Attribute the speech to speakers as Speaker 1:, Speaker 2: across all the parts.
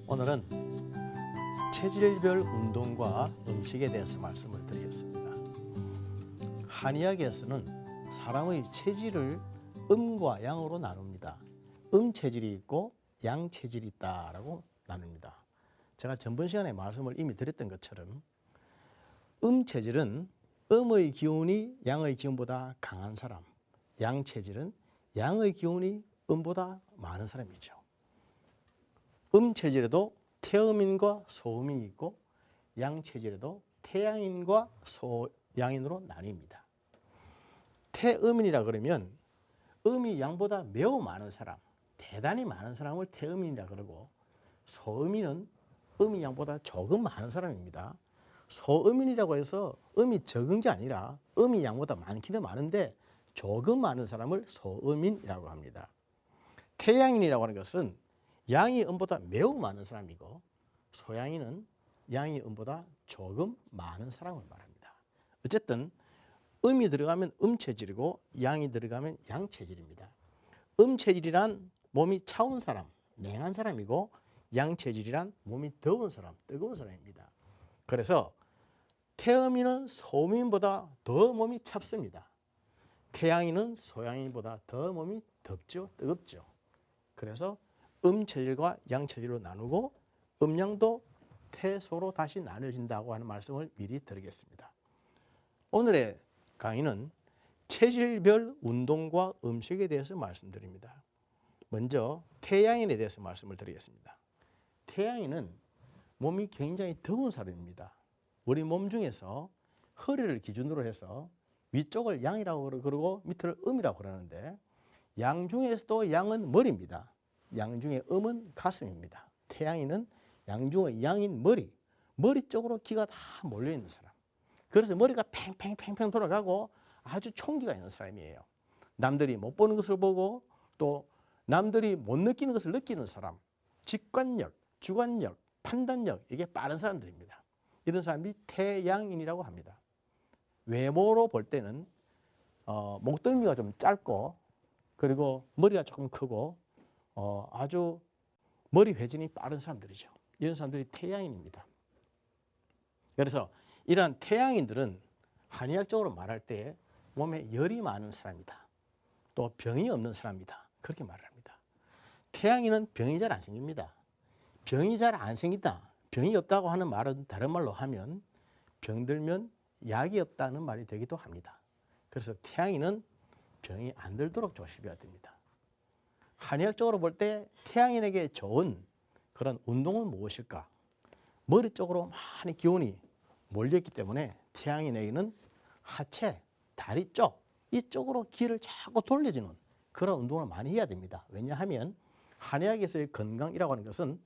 Speaker 1: 오늘은 체질별 운동과 음식에 대해서 말씀을 드리겠습니다. 한의학에서는 사람의 체질을 음과 양으로 나눕니다. 음체질이 있고 양체질이 있다라고 나눕니다. 제가 전번 시간에 말씀을 이미 드렸던 것처럼 음체질은 음의 기운이 양의 기운보다 강한 사람, 양체질은 양의 기운이 음보다 많은 사람이죠. 음체질에도 태음인과 소음인이 있고 양체질에도 태양인과 소양인으로 나뉩니다. 태음인이라 그러면 음이 양보다 매우 많은 사람, 대단히 많은 사람을 태음인이라 그러고, 소음인은 음이 양보다 조금 많은 사람입니다. 소음인이라고 해서 음이 적은 게 아니라 음이 양보다 많기는 많은데 조금 많은 사람을 소음인이라고 합니다. 태양인이라고 하는 것은 양이 음보다 매우 많은 사람이고, 소양인은 양이 음보다 조금 많은 사람을 말합니다. 어쨌든 음이 들어가면 음체질이고 양이 들어가면 양체질입니다. 음체질이란 몸이 차운 사람, 냉한 사람이고, 양체질이란 몸이 더운 사람, 뜨거운 사람입니다. 그래서 태음인은 소음인보다 더 몸이 찹습니다. 태양인은 소양인보다 더 몸이 덥죠, 뜨겁죠. 그래서 음체질과 양체질로 나누고 음양도 태소로 다시 나눠진다고 하는 말씀을 미리 드리겠습니다. 오늘의 강의는 체질별 운동과 음식에 대해서 말씀드립니다. 먼저 태양인에 대해서 말씀을 드리겠습니다. 태양인은 몸이 굉장히 더운 사람입니다. 우리 몸 중에서 허리를 기준으로 해서 위쪽을 양이라고 그러고 밑을 음이라고 그러는데, 양 중에서도 양은 머리입니다. 양 중에 음은 가슴입니다. 태양인은 양 중의 양인 머리 쪽으로 기가 다 몰려있는 사람. 그래서 머리가 팽팽팽팽 돌아가고 아주 총기가 있는 사람이에요. 남들이 못 보는 것을 보고 또 남들이 못 느끼는 것을 느끼는 사람. 직관력, 주관력, 판단력, 이게 빠른 사람들입니다. 이런 사람이 태양인이라고 합니다. 외모로 볼 때는 목덜미가 좀 짧고, 그리고 머리가 조금 크고, 아주 머리 회전이 빠른 사람들이죠. 이런 사람들이 태양인입니다. 그래서 이러한 태양인들은 한의학적으로 말할 때 몸에 열이 많은 사람이다, 또 병이 없는 사람이다, 그렇게 말을 합니다. 태양인은 병이 잘 안 생깁니다. 병이 잘 안 생긴다, 병이 없다고 하는 말은 다른 말로 하면 병들면 약이 없다는 말이 되기도 합니다. 그래서 태양인은 병이 안 들도록 조심해야 됩니다. 한의학적으로 볼 때 태양인에게 좋은 그런 운동은 무엇일까? 머리 쪽으로 많이 기운이 몰려있기 때문에 태양인에게는 하체, 다리 쪽, 이쪽으로 기를 자꾸 돌려주는 그런 운동을 많이 해야 됩니다. 왜냐하면 한의학에서의 건강이라고 하는 것은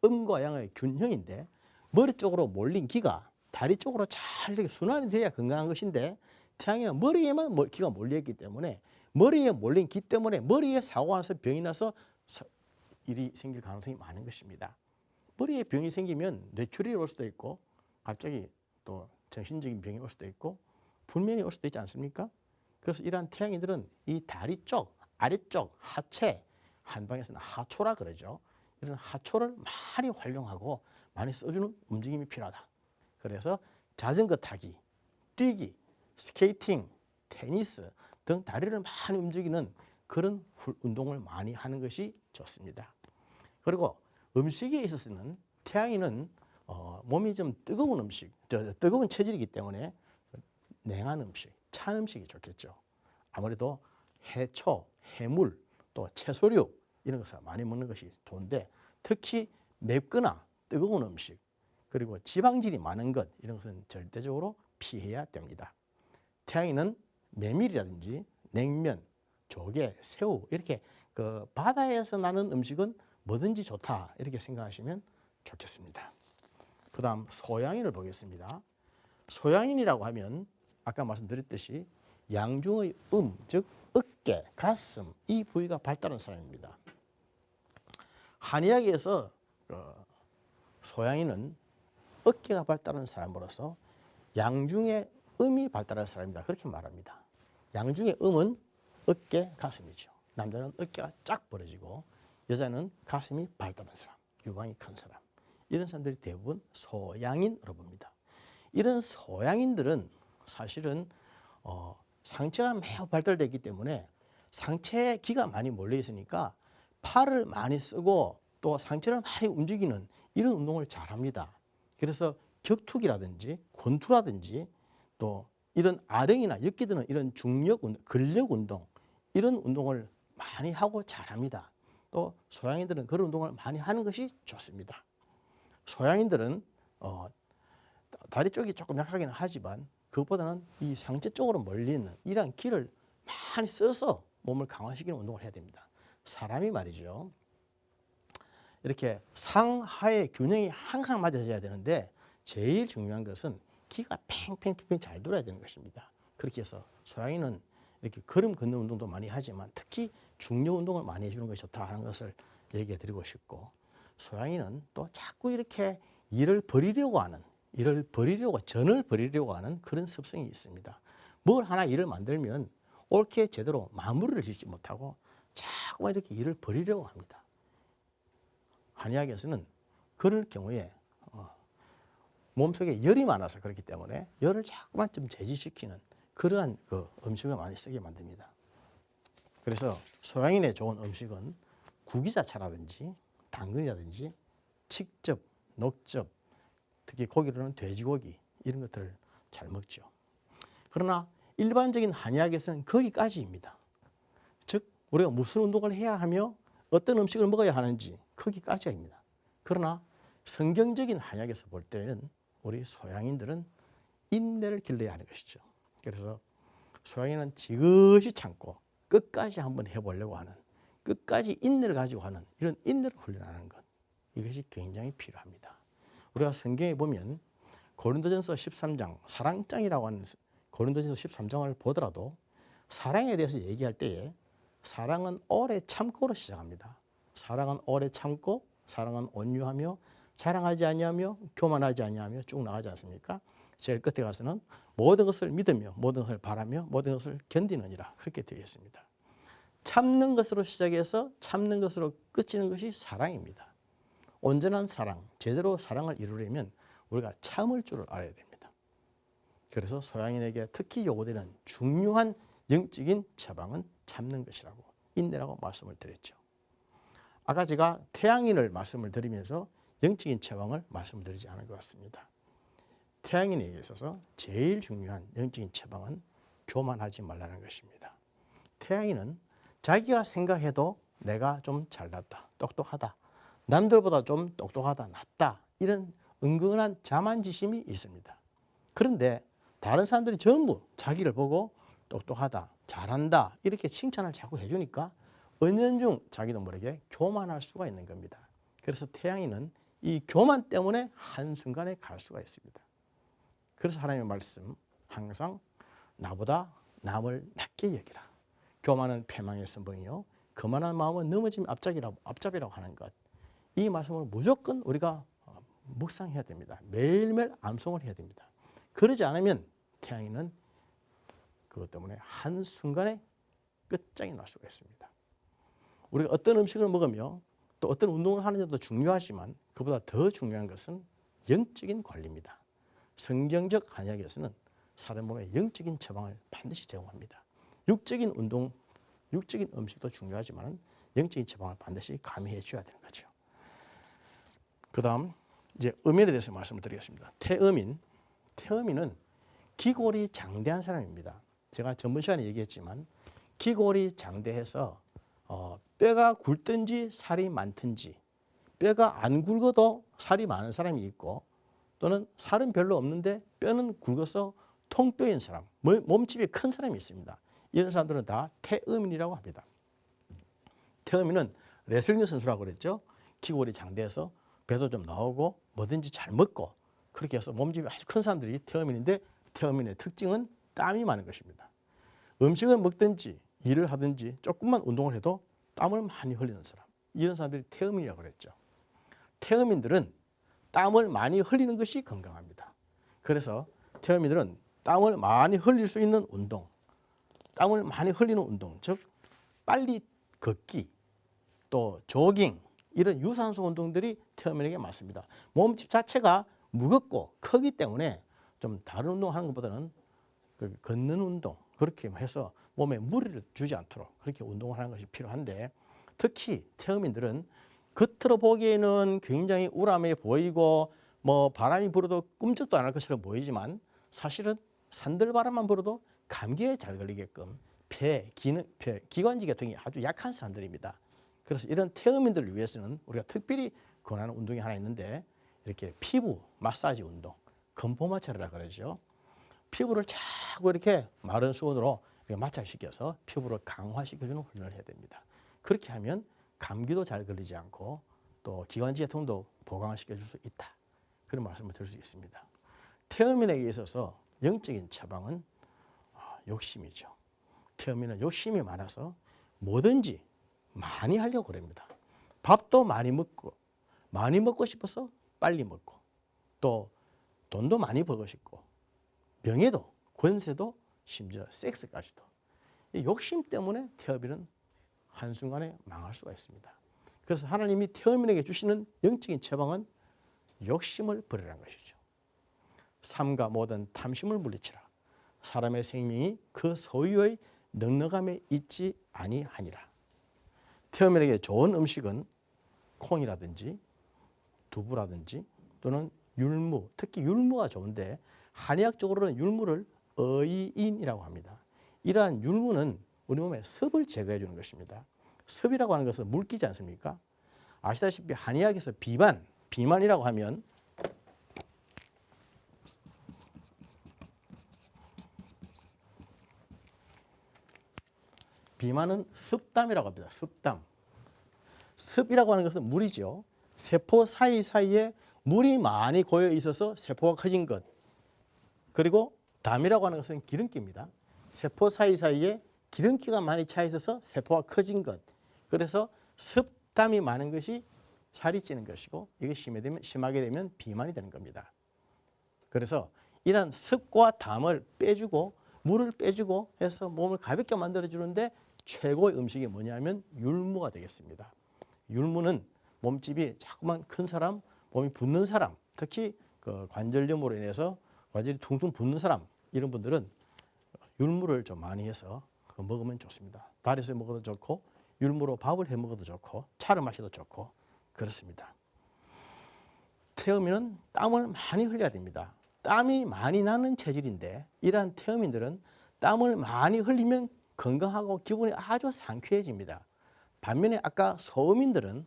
Speaker 1: 음과 양의 균형인데, 머리 쪽으로 몰린 기가 다리 쪽으로 잘 이렇게 순환이 돼야 건강한 것인데, 태양인은 머리에만 기가 몰려있기 때문에 머리에 몰린 기 때문에 머리에 사고가 나서 병이 나서 일이 생길 가능성이 많은 것입니다. 머리에 병이 생기면 뇌출혈이 올 수도 있고, 갑자기 또 정신적인 병이 올 수도 있고, 불면이 올 수도 있지 않습니까? 그래서 이러한 태양인들은 이 다리 쪽, 아래쪽, 하체, 한방에서는 하초라 그러죠. 이런 하초를 많이 활용하고 많이 써주는 움직임이 필요하다. 그래서 자전거 타기, 뛰기, 스케이팅, 테니스 등 다리를 많이 움직이는 그런 운동을 많이 하는 것이 좋습니다. 그리고 음식에 있어서는 태양인은 몸이 좀 뜨거운 음식, 뜨거운 체질이기 때문에 냉한 음식, 찬 음식이 좋겠죠. 아무래도 해초, 해물, 또 채소류 이런 것을 많이 먹는 것이 좋은데, 특히 맵거나 뜨거운 음식, 그리고 지방질이 많은 것, 이런 것은 절대적으로 피해야 됩니다. 태양인은 메밀이라든지 냉면, 조개, 새우, 이렇게 그 바다에서 나는 음식은 뭐든지 좋다, 이렇게 생각하시면 좋겠습니다. 그 다음 소양인을 보겠습니다. 소양인이라고 하면 아까 말씀드렸듯이 양중의 즉 어깨, 가슴, 이 부위가 발달한 사람입니다. 한의학에서 소양인은 어깨가 발달한 사람으로서 양중의 음이 발달한 사람이다, 그렇게 말합니다. 양중의 음은 어깨, 가슴이죠. 남자는 어깨가 쫙 벌어지고 여자는 가슴이 발달한 사람. 유방이 큰 사람, 이런 사람들이 대부분 소양인으로 봅니다. 이런 소양인들은 사실은 상체가 매우 발달되어 있기 때문에 상체에 기가 많이 몰려 있으니까 팔을 많이 쓰고 또 상체를 많이 움직이는 이런 운동을 잘합니다. 그래서 격투기라든지 권투라든지 또 이런 아령이나 엮기드는 이런 중력 운동, 근력 운동, 이런 운동을 많이 하고 잘합니다. 또 소양인들은 그런 운동을 많이 하는 것이 좋습니다. 소양인들은 다리 쪽이 조금 약하긴 하지만 그것보다는 이 상체 쪽으로 몰리는 이러한 기를 많이 써서 몸을 강화시키는 운동을 해야 됩니다. 사람이 말이죠, 이렇게 상하의 균형이 항상 맞아져야 되는데 제일 중요한 것은 기가 팽팽팽팽 잘 돌아야 되는 것입니다. 그렇게 해서 소양인은 이렇게 걸음 걷는 운동도 많이 하지만 특히 중력 운동을 많이 해주는 것이 좋다 하는 것을 얘기해 드리고 싶고, 소양인은 또 자꾸 이렇게 일을 버리려고 하는, 전을 버리려고 하는 그런 습성이 있습니다. 뭘 하나 일을 만들면 옳게 제대로 마무리를 짓지 못하고 자꾸 이렇게 일을 버리려고 합니다. 한의학에서는 그럴 경우에 몸속에 열이 많아서 그렇기 때문에 열을 자꾸만 좀 제지시키는 그러한 음식을 많이 쓰게 만듭니다. 그래서 소양인에 좋은 음식은 구기자차라든지 당근이라든지 칡즙, 녹즙, 특히 고기로는 돼지고기, 이런 것들을 잘 먹죠. 그러나 일반적인 한의학에서는 거기까지입니다. 즉 우리가 무슨 운동을 해야 하며 어떤 음식을 먹어야 하는지 거기까지입니다. 그러나 성경적인 한의학에서 볼 때는 우리 소양인들은 인내를 길러야 하는 것이죠. 그래서 소양인은 지그시 참고 끝까지 한번 해보려고 하는, 끝까지 인내를 가지고 하는 이런 인내를 훈련하는 것, 이것이 굉장히 필요합니다. 우리가 성경에 보면 고린도전서 13장, 사랑장이라고 하는 고린도전서 13장을 보더라도 사랑에 대해서 얘기할 때에 사랑은 오래 참고로 시작합니다. 사랑은 오래 참고, 사랑은 온유하며, 자랑하지 아니하며, 교만하지 아니하며 쭉 나가지 않습니까? 제일 끝에 가서는 모든 것을 믿으며, 모든 것을 바라며, 모든 것을 견디느니라, 그렇게 되어 있습니다. 참는 것으로 시작해서 참는 것으로 끝이는 것이 사랑입니다. 온전한 사랑, 제대로 사랑을 이루려면 우리가 참을 줄을 알아야 됩니다. 그래서 소양인에게 특히 요구되는 중요한 영적인 처방은 참는 것이라고, 인내라고 말씀을 드렸죠. 아까 제가 태양인을 말씀을 드리면서 영적인 처방을 말씀을 드리지 않은 것 같습니다. 태양인에게 있어서 제일 중요한 영적인 처방은 교만하지 말라는 것입니다. 태양인은 자기가 생각해도 내가 좀 잘났다, 똑똑하다, 남들보다 좀 똑똑하다, 낫다, 이런 은근한 자만지심이 있습니다. 그런데 다른 사람들이 전부 자기를 보고 똑똑하다, 잘한다 이렇게 칭찬을 자꾸 해주니까 은연중 자기도 모르게 교만할 수가 있는 겁니다. 그래서 태양인은 이 교만 때문에 한순간에 갈 수가 있습니다. 그래서 하나님의 말씀, 항상 나보다 남을 낮게 여기라. 교만은 패망의 선봉이요 거만한 마음은 넘어짐 앞잡이라고 하는 것, 이 말씀을 무조건 우리가 묵상해야 됩니다. 매일매일 암송을 해야 됩니다. 그러지 않으면 태양인은 그것 때문에 한순간에 끝장이 날 수가 있습니다. 우리가 어떤 음식을 먹으며 또 어떤 운동을 하느냐도 중요하지만 그보다 더 중요한 것은 영적인 관리입니다. 성경적 한의학에서는 사람 몸에 영적인 처방을 반드시 제공합니다. 육적인 운동, 육적인 음식도 중요하지만 영적인 처방을 반드시 가미해 줘야 되는 거죠. 그 다음 이제 음인에 대해서 말씀을 드리겠습니다. 태음인은 기골이 장대한 사람입니다. 제가 전번 시간에 얘기했지만 기골이 장대해서 뼈가 굵든지 살이 많든지, 뼈가 안 굵어도 살이 많은 사람이 있고 또는 살은 별로 없는데 뼈는 굵어서 통뼈인 사람, 몸집이 큰 사람이 있습니다. 이런 사람들은 다 태음인이라고 합니다. 태음인은 레슬링 선수라고 그랬죠. 기골이 장대해서 배도 좀 나오고 뭐든지 잘 먹고 그렇게 해서 몸집이 아주 큰 사람들이 태음인인데, 태음인의 특징은 땀이 많은 것입니다. 음식을 먹든지 일을 하든지 조금만 운동을 해도 땀을 많이 흘리는 사람, 이런 사람들이 태음인이라고 그랬죠. 태음인들은 땀을 많이 흘리는 것이 건강합니다. 그래서 태음인들은 땀을 많이 흘릴 수 있는 운동, 땀을 많이 흘리는 운동, 즉 빨리 걷기, 또 조깅, 이런 유산소 운동들이 태어민에게 맞습니다. 몸집 자체가 무겁고 크기 때문에 좀 다른 운동하는 것보다는 그 걷는 운동 그렇게 해서 몸에 무리를 주지 않도록 그렇게 운동을 하는 것이 필요한데, 특히 태어민들은 겉으로 보기에는 굉장히 우람해 보이고 뭐 바람이 불어도 꿈쩍도 안 할 것처럼 보이지만 사실은 산들바람만 불어도 감기에 잘 걸리게끔 기관지 계통이 아주 약한 사람들입니다. 그래서 이런 태어민들을 위해서는 우리가 특별히 권하는 운동이 하나 있는데, 이렇게 피부 마사지 운동, 건포마찰이라 그러죠. 피부를 자꾸 이렇게 마른 수건으로 마찰시켜서 피부를 강화시켜주는 훈련을 해야 됩니다. 그렇게 하면 감기도 잘 걸리지 않고 또 기관지 계통도 보강을 시켜줄 수 있다. 그런 말씀을 드릴 수 있습니다. 태어민에게 있어서 영적인 처방은 욕심이죠. 태어민은 욕심이 많아서 뭐든지 많이 하려고 그럽니다. 밥도 많이 먹고 싶어서 빨리 먹고, 또 돈도 많이 벌고 싶고, 명예도 권세도 심지어 섹스까지도. 이 욕심 때문에 태어민은 한순간에 망할 수가 있습니다. 그래서 하나님이 태어민에게 주시는 영적인 처방은 욕심을 버리라는 것이죠. 삼가 모든 탐심을 물리치라. 사람의 생명이 그 소유의 넉넉함에 있지 아니하니라. 태어민에게 좋은 음식은 콩이라든지 두부라든지 또는 율무, 특히 율무가 좋은데 한의학적으로는 율무를 어이인이라고 합니다. 이러한 율무는 우리 몸에 섭을 제거해 주는 것입니다. 섭이라고 하는 것은 물기지 않습니까? 아시다시피 한의학에서 비만이라고 하면 비만은 습담이라고 합니다. 습담. 습이라고 하는 것은 물이죠. 세포 사이사이에 물이 많이 고여 있어서 세포가 커진 것. 그리고 담이라고 하는 것은 기름기입니다. 세포 사이사이에 기름기가 많이 차 있어서 세포가 커진 것. 그래서 습담이 많은 것이 살이 찌는 것이고, 이게 심하게 되면 비만이 되는 겁니다. 그래서 이런 습과 담을 빼주고 물을 빼주고 해서 몸을 가볍게 만들어주는데 최고의 음식이 뭐냐면 율무가 되겠습니다. 율무는 몸집이 자꾸만 큰 사람, 몸이 붓는 사람, 특히 그 관절염으로 인해서 관절이 퉁퉁 붓는 사람, 이런 분들은 율무를 좀 많이 해서 먹으면 좋습니다. 달에서 먹어도 좋고 율무로 밥을 해 먹어도 좋고 차를 마셔도 좋고 그렇습니다. 태어민은 땀을 많이 흘려야 됩니다. 땀이 많이 나는 체질인데 이러한 태어민들은 땀을 많이 흘리면 건강하고 기분이 아주 상쾌해집니다. 반면에 아까 소음인들은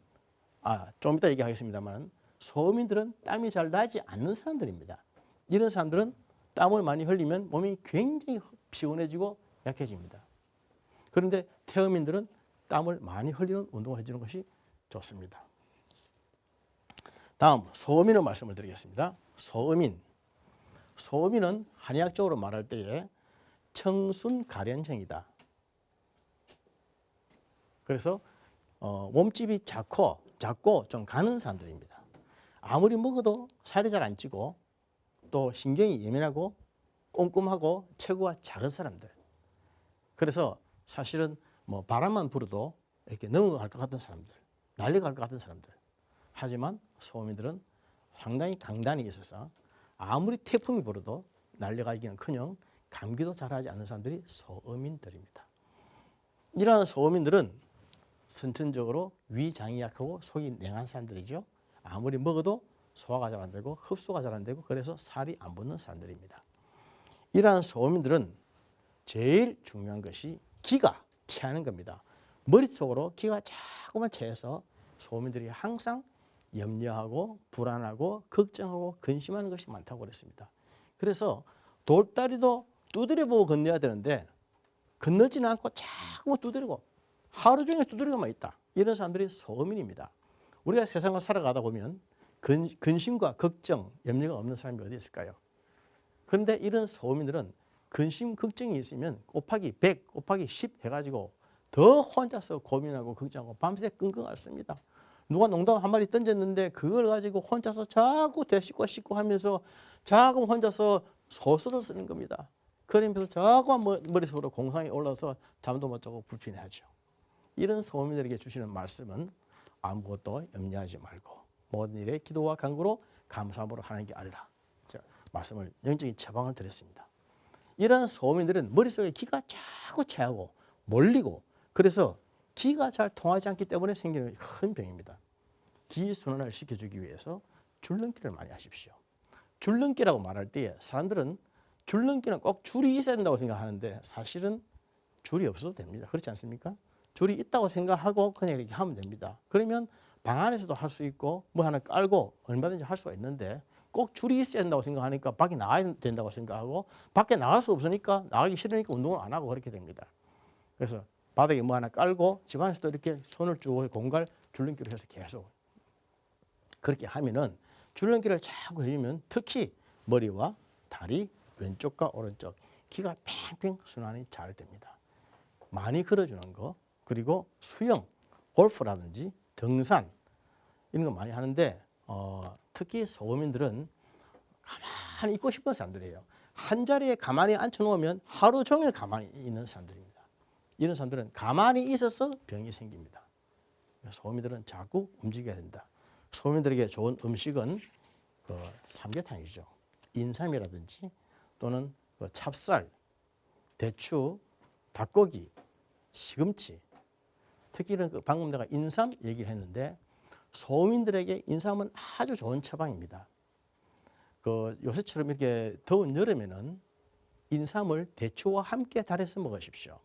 Speaker 1: 좀 이따 얘기하겠습니다만 소음인들은 땀이 잘 나지 않는 사람들입니다. 이런 사람들은 땀을 많이 흘리면 몸이 굉장히 피곤해지고 약해집니다. 그런데 태어민들은 땀을 많이 흘리는 운동을 해주는 것이 좋습니다. 다음 소음인을 말씀을 드리겠습니다. 소음인은 한의학적으로 말할 때에 청순가련형이다. 그래서 몸집이 작고 좀 가는 사람들입니다. 아무리 먹어도 살이 잘 안 찌고 또 신경이 예민하고 꼼꼼하고 체구가 작은 사람들. 그래서 사실은 뭐 바람만 불어도 이렇게 넘어갈 것 같은 사람들, 날려갈 것 같은 사람들. 하지만 소음인들은 상당히 강단이 있어서 아무리 태풍이 불어도 날려가기는커녕 감기도 잘하지 않는 사람들이 소음인들입니다. 이러한 소음인들은 선천적으로 위장이 약하고 속이 냉한 사람들이죠. 아무리 먹어도 소화가 잘 안 되고 흡수가 잘 안 되고 그래서 살이 안 붙는 사람들입니다. 이러한 소음인들은 제일 중요한 것이 기가 차는 겁니다. 머릿속으로 기가 자꾸만 차서 소음인들이 항상 염려하고 불안하고 걱정하고 근심하는 것이 많다고 그랬습니다. 그래서 돌다리도 두드려보고 건너야 되는데 건너지는 않고 자꾸 두드리고 하루 종일 두드리고만 있다. 이런 사람들이 소음인입니다. 우리가 세상을 살아가다 보면 근심과 걱정, 염려가 없는 사람이 어디 있을까요? 그런데 이런 소음인들은 근심, 걱정이 있으면 곱하기 100, 곱하기 10 해가지고 더 혼자서 고민하고 걱정하고 밤새 끙끙 앓습니다. 누가 농담 한 마디 던졌는데 그걸 가지고 혼자서 자꾸 되씹고 하면서 자꾸 혼자서 소설을 쓰는 겁니다. 그러면서 자꾸 머릿속으로 공상이 올라서 잠도 못 자고 불편해하죠. 이런 소음인들에게 주시는 말씀은 아무것도 염려하지 말고 모든 일에 기도와 간구로 감사함으로 하나님께 아뢰라. 제가 말씀을 영적인 처방을 드렸습니다. 이런 소민들은 머릿속에 기가 자꾸 차고 몰리고 그래서 기가 잘 통하지 않기 때문에 생기는 큰 병입니다. 기 순환을 시켜주기 위해서 줄넘기를 많이 하십시오. 줄넘기라고 말할 때 사람들은 줄넘기는 꼭 줄이 있어야 된다고 생각하는데 사실은 줄이 없어도 됩니다. 그렇지 않습니까? 줄이 있다고 생각하고 그냥 이렇게 하면 됩니다. 그러면 방 안에서도 할 수 있고 뭐 하나 깔고 얼마든지 할 수가 있는데 꼭 줄이 있어야 된다고 생각하니까 밖에 나가야 된다고 생각하고 밖에 나갈 수 없으니까 나가기 싫으니까 운동을 안 하고 그렇게 됩니다. 그래서 바닥에 뭐 하나 깔고 집안에서도 이렇게 손을 쭉 공갈 줄넘기를 해서 계속 그렇게 하면은 줄넘기를 자꾸 해주면 특히 머리와 다리 왼쪽과 오른쪽 기가 팽팽 순환이 잘 됩니다. 많이 걸어주는 거 그리고 수영, 골프라든지 등산 이런 거 많이 하는데 특히 소민들은 가만히 있고 싶은 사람들이에요. 한 자리에 가만히 앉혀놓으면 하루 종일 가만히 있는 사람들입니다. 이런 사람들은 가만히 있어서 병이 생깁니다. 소민들은 자꾸 움직여야 된다. 소민들에게 좋은 음식은 삼계탕이죠. 인삼이라든지 또는 찹쌀, 대추, 닭고기, 시금치. 특히는 방금 내가 인삼 얘기를 했는데 소민들에게 인삼은 아주 좋은 처방입니다. 요새처럼 이렇게 더운 여름에는 인삼을 대추와 함께 달여서 먹으십시오.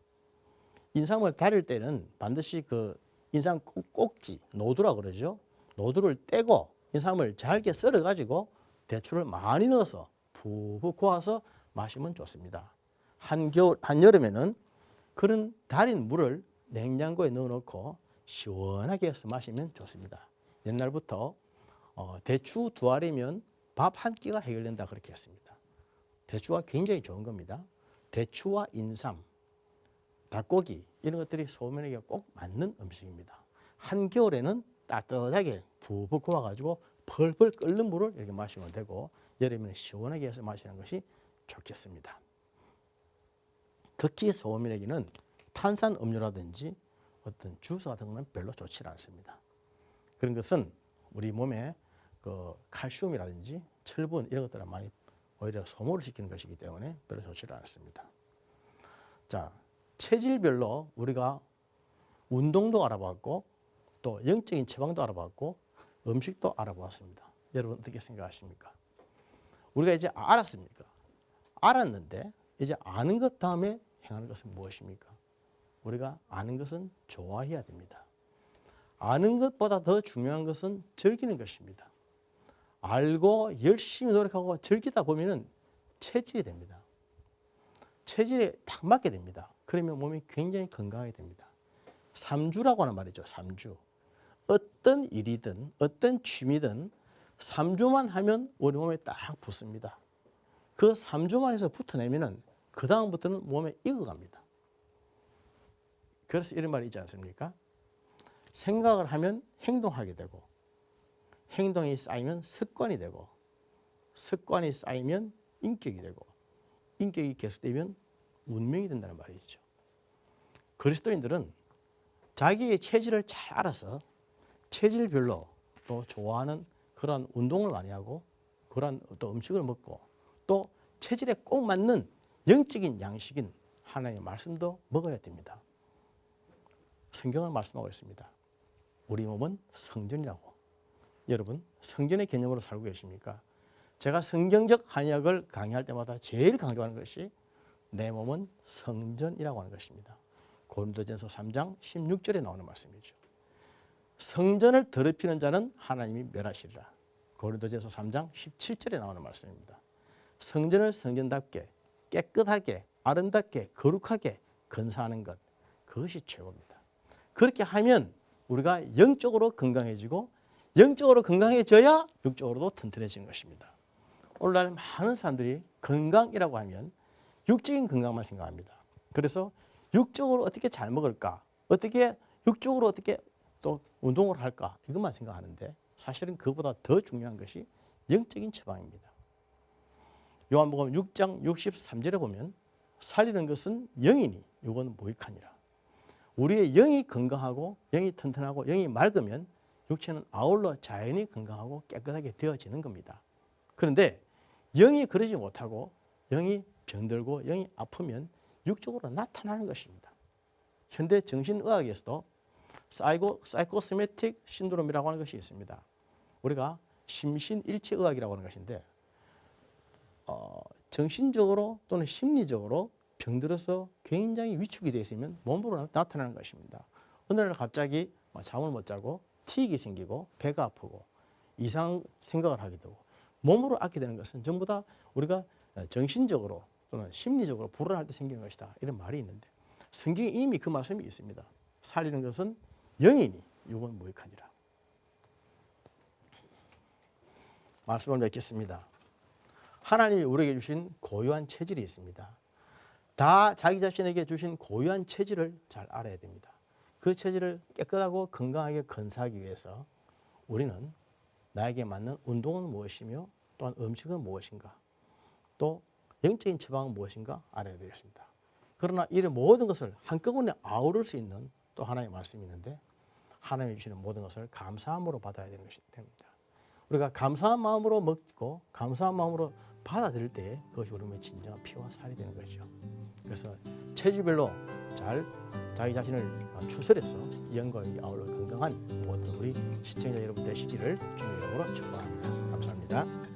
Speaker 1: 인삼을 달일 때는 반드시 인삼 꼭지, 노두라 그러죠. 노두를 떼고 인삼을 잘게 썰어가지고 대추를 많이 넣어서 푹푹 고아서 마시면 좋습니다. 한여름에는 그런 달인 물을 냉장고에 넣어놓고 시원하게 해서 마시면 좋습니다. 옛날부터 대추 2알이면 밥 한 끼가 해결된다 그렇게 했습니다. 대추가 굉장히 좋은 겁니다. 대추와 인삼, 닭고기 이런 것들이 소민에게 꼭 맞는 음식입니다. 한겨울에는 따뜻하게 푹푹 구워가지고 펄펄 끓는 물을 이렇게 마시면 되고 여름에는 시원하게 해서 마시는 것이 좋겠습니다. 특히 소민에게는 탄산 음료라든지 어떤 주스 같은 것은 별로 좋지 않습니다. 그런 것은 우리 몸에 칼슘이라든지 철분 이런 것들을 많이 오히려 소모를 시키는 것이기 때문에 별로 좋지 않습니다. 자, 체질별로 우리가 운동도 알아봤고 또 영적인 처방도 알아봤고 음식도 알아보았습니다. 여러분 어떻게 생각하십니까? 우리가 이제 알았습니까? 알았는데 이제 아는 것 다음에 행하는 것은 무엇입니까? 우리가 아는 것은 좋아해야 됩니다. 아는 것보다 더 중요한 것은 즐기는 것입니다. 알고 열심히 노력하고 즐기다 보면은 체질이 됩니다. 체질에 딱 맞게 됩니다. 그러면 몸이 굉장히 건강하게 됩니다. 삼주라고 하는 말이죠. 삼주. 어떤 일이든 어떤 취미든 3주만 하면 우리 몸에 딱 붙습니다. 그 3주만 해서 붙어내면은 그 다음부터는 몸에 익어갑니다. 그래서 이런 말이 있지 않습니까? 생각을 하면 행동하게 되고 행동이 쌓이면 습관이 되고 습관이 쌓이면 인격이 되고 인격이 계속되면 운명이 된다는 말이죠. 그리스도인들은 자기의 체질을 잘 알아서 체질별로 또 좋아하는 그런 운동을 많이 하고 그런 또 음식을 먹고 또 체질에 꼭 맞는 영적인 양식인 하나님의 말씀도 먹어야 됩니다. 성경은 말씀하고 있습니다. 우리 몸은 성전이라고. 여러분 성전의 개념으로 살고 계십니까? 제가 성경적 한약을 강의할 때마다 제일 강조하는 것이 내 몸은 성전이라고 하는 것입니다. 고린도전서 3장 16절에 나오는 말씀이죠. 성전을 더럽히는 자는 하나님이 멸하시리라. 고린도전서 3장 17절에 나오는 말씀입니다. 성전을 성전답게 깨끗하게 아름답게 거룩하게 건사하는 것, 그것이 최고입니다. 그렇게 하면 우리가 영적으로 건강해지고 영적으로 건강해져야 육적으로도 튼튼해지는 것입니다. 오늘날 많은 사람들이 건강이라고 하면 육적인 건강만 생각합니다. 그래서 육적으로 어떻게 잘 먹을까, 어떻게 육적으로 어떻게 또 운동을 할까 이것만 생각하는데 사실은 그보다 더 중요한 것이 영적인 처방입니다. 요한복음 6장 63절에 보면 살리는 것은 영이니 이건 무익하니라. 우리의 영이 건강하고 영이 튼튼하고 영이 맑으면 육체는 아울러 자연히 건강하고 깨끗하게 되어지는 겁니다. 그런데 영이 그러지 못하고 영이 병들고 영이 아프면 육적으로 나타나는 것입니다. 현대 정신의학에서도 사이코소매틱 신드롬이라고 하는 것이 있습니다. 우리가 심신일체의학이라고 하는 것인데 정신적으로 또는 심리적으로 병들어서 굉장히 위축이 되어 있으면 몸으로 나타나는 것입니다. 어느 날 갑자기 잠을 못 자고 티익이 생기고 배가 아프고 이상 생각을 하게 되고 몸으로 앓게 되는 것은 전부 다 우리가 정신적으로 또는 심리적으로 불안할 때 생기는 것이다. 이런 말이 있는데 성경에 이미 그 말씀이 있습니다. 살리는 것은 영이니 육은 무익하니라. 말씀을 맺겠습니다. 하나님이 우리에게 주신 고유한 체질이 있습니다. 다 자기 자신에게 주신 고유한 체질을 잘 알아야 됩니다. 그 체질을 깨끗하고 건강하게 건사하기 위해서 우리는 나에게 맞는 운동은 무엇이며 또한 음식은 무엇인가 또 영적인 처방은 무엇인가 알아야 되겠습니다. 그러나 이 모든 것을 한꺼번에 아우를 수 있는 또 하나의 말씀이 있는데 하나님이 주시는 모든 것을 감사함으로 받아야 되는 것이 됩니다. 우리가 감사한 마음으로 먹고 감사한 마음으로 받아들일 때 그것이 우리의 진정한 피와 살이 되는 거죠. 그래서 체질별로 잘 자기 자신을 추스려서 영과 영이 아울러 건강한 모든 우리 시청자 여러분 되시기를 주님의 이름으로 축복합니다. 감사합니다.